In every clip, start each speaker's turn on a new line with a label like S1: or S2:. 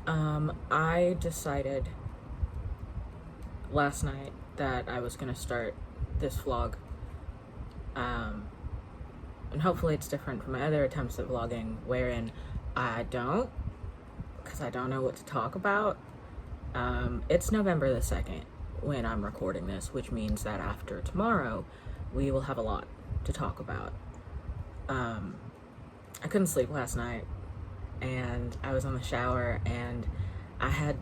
S1: I decided last night that I was gonna start this vlog. And hopefully it's different from my other attempts at vlogging, wherein because I don't know what to talk about. It's November the 2nd when I'm recording this, which means that after tomorrow, we will have a lot to talk about. I couldn't sleep last night, and I was in the shower, and I had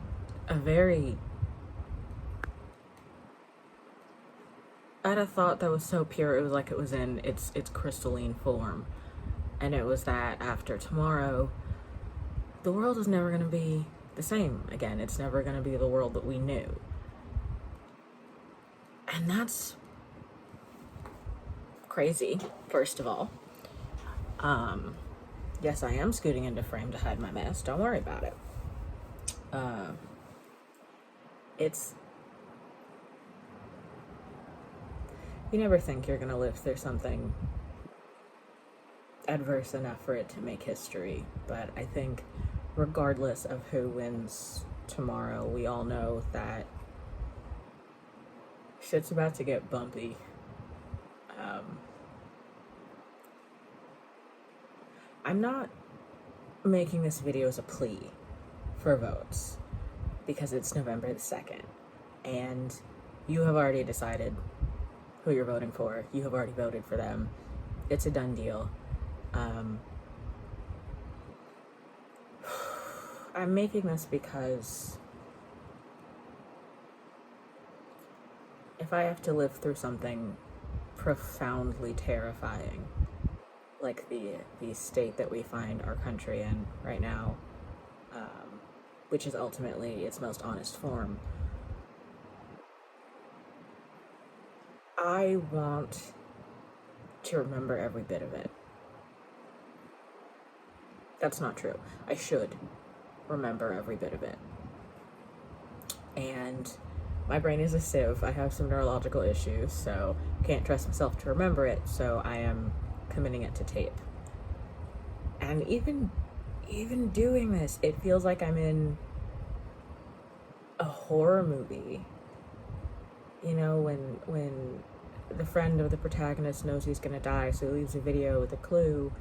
S1: I had a thought that was so pure, it was like it was in its crystalline form. And it was that after tomorrow, the world is never going to be the same again. It's never going to be the world that we knew. And that's crazy, first of all. Yes, I am scooting into frame to hide my mess. Don't worry about it. You never think you're going to live through something adverse enough for it to make history, but I think regardless of who wins tomorrow, we all know that shit's about to get bumpy. I'm not making this video as a plea for votes because it's November the 2nd and you have already decided who you're voting for. You have already voted for them. It's a done deal. I'm making this because if I have to live through something profoundly terrifying, like the state that we find our country in right now, which is ultimately its most honest form, I want to remember every bit of it. That's not true. I should remember every bit of it. And my brain is a sieve. I have some neurological issues, so can't trust myself to remember it, so I am committing it to tape. And even doing this, it feels like I'm in a horror movie. You know, when the friend of the protagonist knows he's gonna die, so he leaves a video with a clue.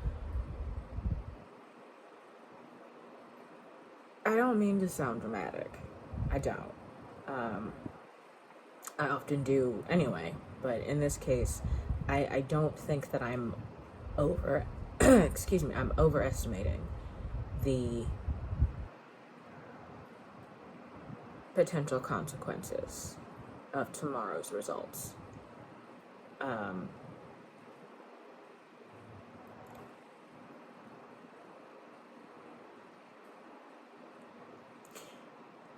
S1: I don't mean to sound dramatic. I don't. I often do anyway, but in this case, I don't think that I'm I'm overestimating the potential consequences of tomorrow's results.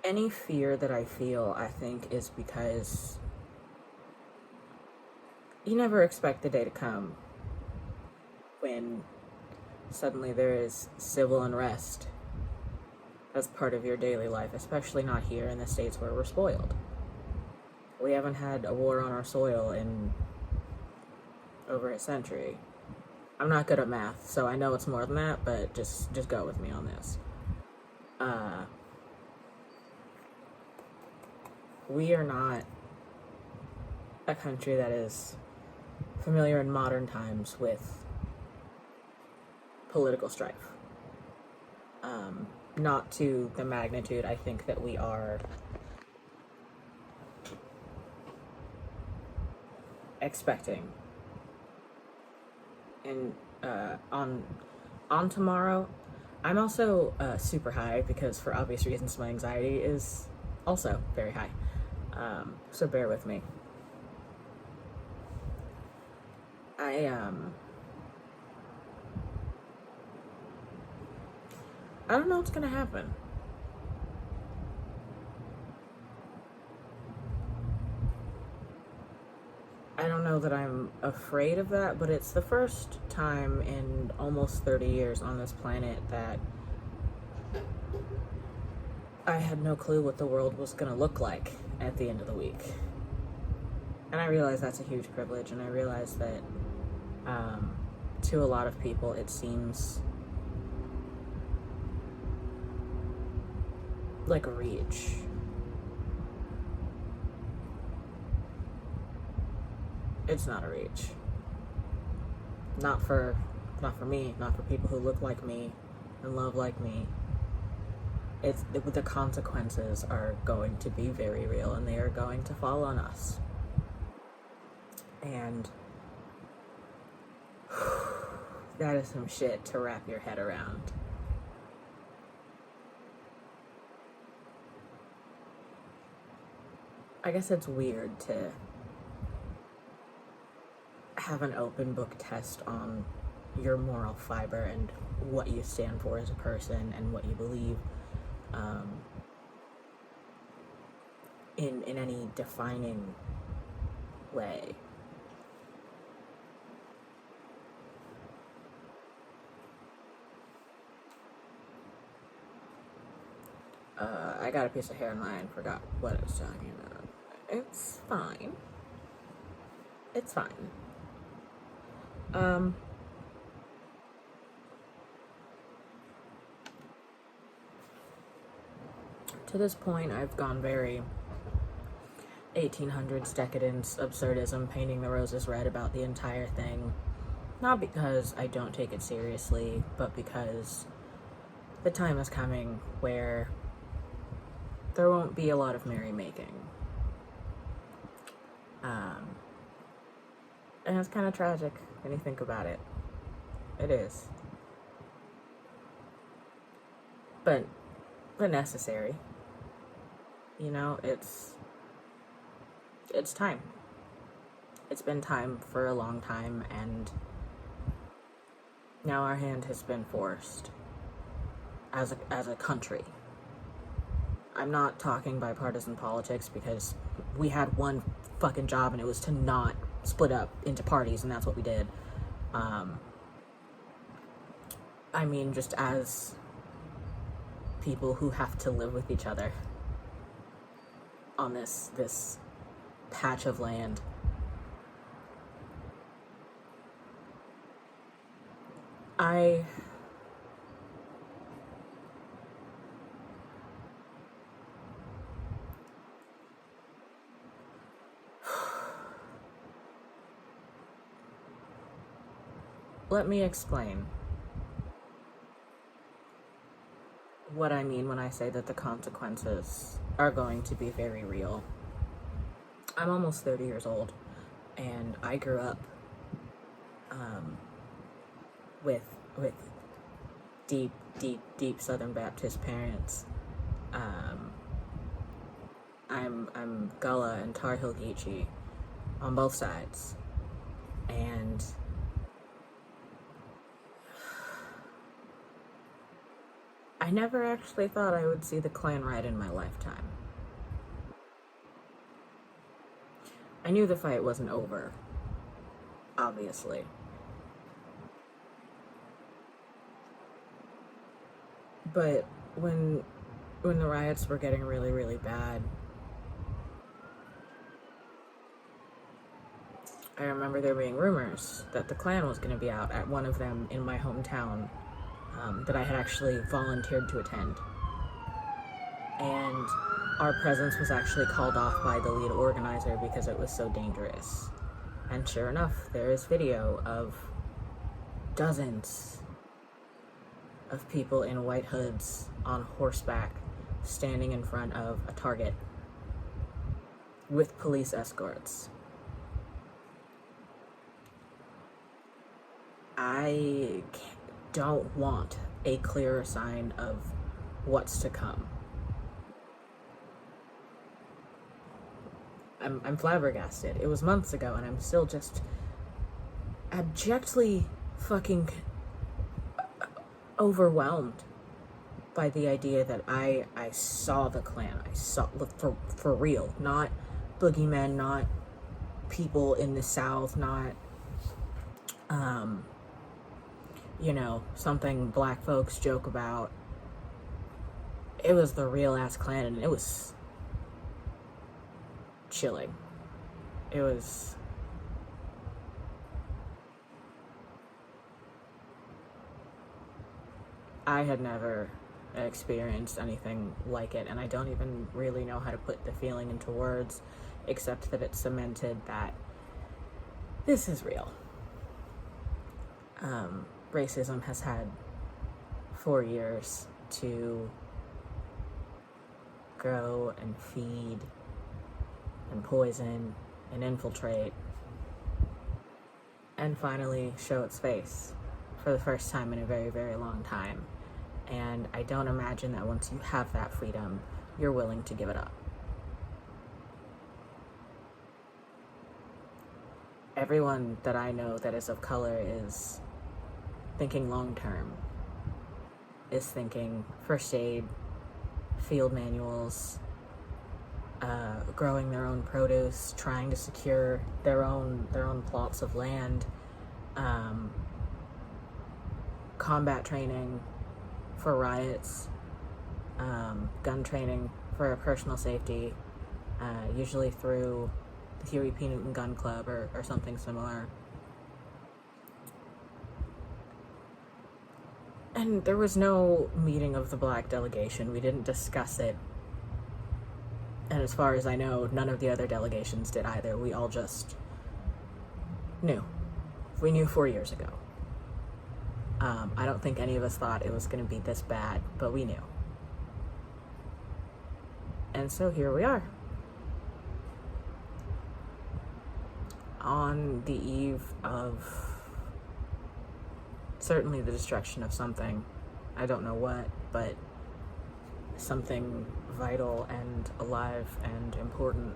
S1: Any fear that I feel, I think, is because you never expect the day to come when suddenly there is civil unrest as part of your daily life, especially not here in the States where we're spoiled. We haven't had a war on our soil in over a century. I'm not good at math, so I know it's more than that, but just go with me on this. We are not a country that is familiar in modern times with political strife. Not to the magnitude I think that we are expecting. And on tomorrow, I'm also super high because for obvious reasons my anxiety is also very high. So bear with me. I don't know what's gonna happen. I don't know that I'm afraid of that, but it's the first time in almost 30 years on this planet that I had no clue what the world was gonna look like at the end of the week. And I realize that's a huge privilege, and I realize that to a lot of people it seems like a reach. It's not a reach. Not for me, not for people who look like me and love like me. The consequences are going to be very real, and they are going to fall on us. And that is some shit to wrap your head around. I guess it's weird to have an open book test on your moral fiber and what you stand for as a person and what you believe in any defining way. I got a piece of hair in mine, forgot what I was talking about. It's fine. It's fine. To this point, I've gone very 1800s decadence, absurdism, painting the roses red about the entire thing. Not because I don't take it seriously, but because the time is coming where there won't be a lot of merrymaking. And it's kind of tragic when you think about it. It is. But necessary. You know, it's time. It's been time for a long time, and now our hand has been forced as a country. I'm not talking bipartisan politics, because we had one fucking job, and it was to not split up into parties, and that's what we did. I mean, just as people who have to live with each other on this patch of land. Let me explain what I mean when I say that the consequences are going to be very real. I'm almost 30 years old, and I grew up with deep Southern Baptist parents. I'm Gullah and Tar Heel Geechee on both sides, and I never actually thought I would see the Klan ride in my lifetime. I knew the fight wasn't over, obviously. But when the riots were getting really, really bad, I remember there being rumors that the Klan was going to be out at one of them in my hometown that I had actually volunteered to attend. And our presence was actually called off by the lead organizer because it was so dangerous. And sure enough, there is video of dozens of people in white hoods on horseback standing in front of a Target with police escorts. I don't want a clearer sign of what's to come. I'm flabbergasted. It was months ago, and I'm still just abjectly fucking overwhelmed by the idea that I saw the Klan. I saw, for real, not boogeymen, not people in the South, not something black folks joke about. It was the real ass Klan, and it was chilling. It was I had never experienced anything like it, and I don't even really know how to put the feeling into words, except that it's cemented that this is real. Racism has had 4 years to grow and feed and poison and infiltrate and finally show its face for the first time in a very, very long time. And I don't imagine that once you have that freedom, you're willing to give it up. Everyone that I know that is of color is thinking long term, is thinking first aid, field manuals, growing their own produce, trying to secure their own plots of land, combat training for riots, gun training for personal safety, usually through the Huey P. Newton Gun Club or something similar. And there was no meeting of the black delegation. We didn't discuss it. And as far as I know, none of the other delegations did either. We all just knew. We knew 4 years ago. I don't think any of us thought it was going to be this bad, but we knew. And so here we are. On the eve of certainly the destruction of something. I don't know what, but something vital and alive and important.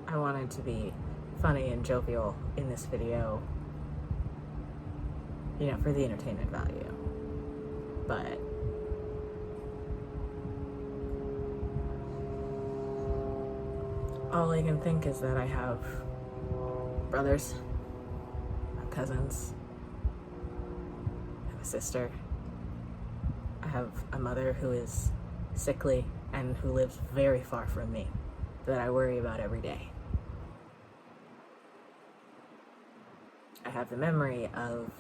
S1: I wanted to be funny and jovial in this video, you know, for the entertainment value. But all I can think is that I have brothers, cousins, I have a sister, I have a mother who is sickly and who lives very far from me that I worry about every day. I have the memory of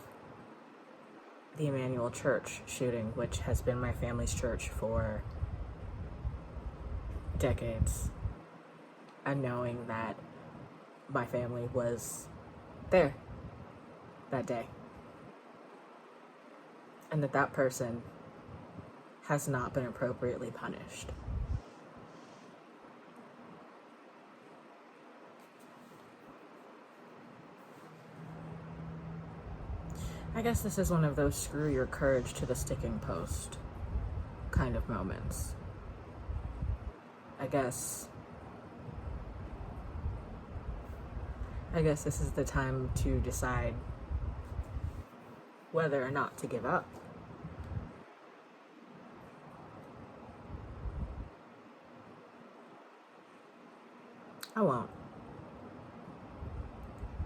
S1: the Emmanuel Church shooting, which has been my family's church for decades, and knowing that my family was there that day, and that person has not been appropriately punished. I guess this is one of those screw your courage to the sticking post kind of moments. I guess this is the time to decide whether or not to give up. I won't.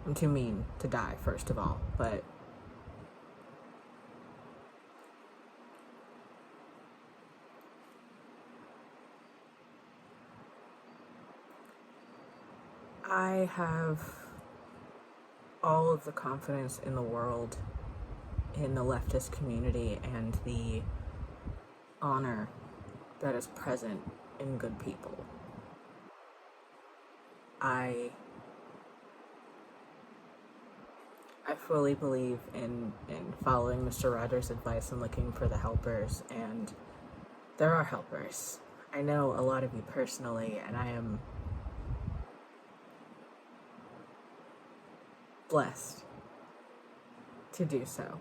S1: I'm too mean to die, first of all, but I have all of the confidence in the world in the leftist community and the honor that is present in good people. I fully believe in following Mr. Rogers' advice and looking for the helpers, and there are helpers. I know a lot of you personally, and I am blessed to do so.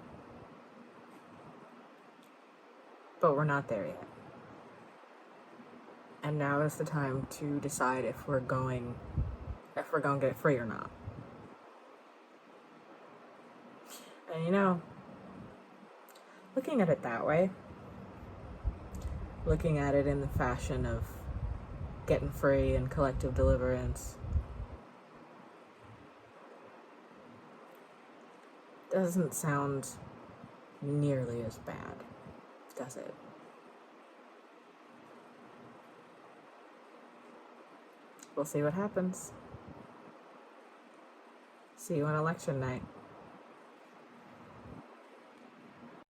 S1: But we're not there yet. And now is the time to decide if we're going to get free or not. And you know, looking at it that way, looking at it in the fashion of getting free and collective deliverance, doesn't sound nearly as bad, does it? We'll see what happens. See you on election night.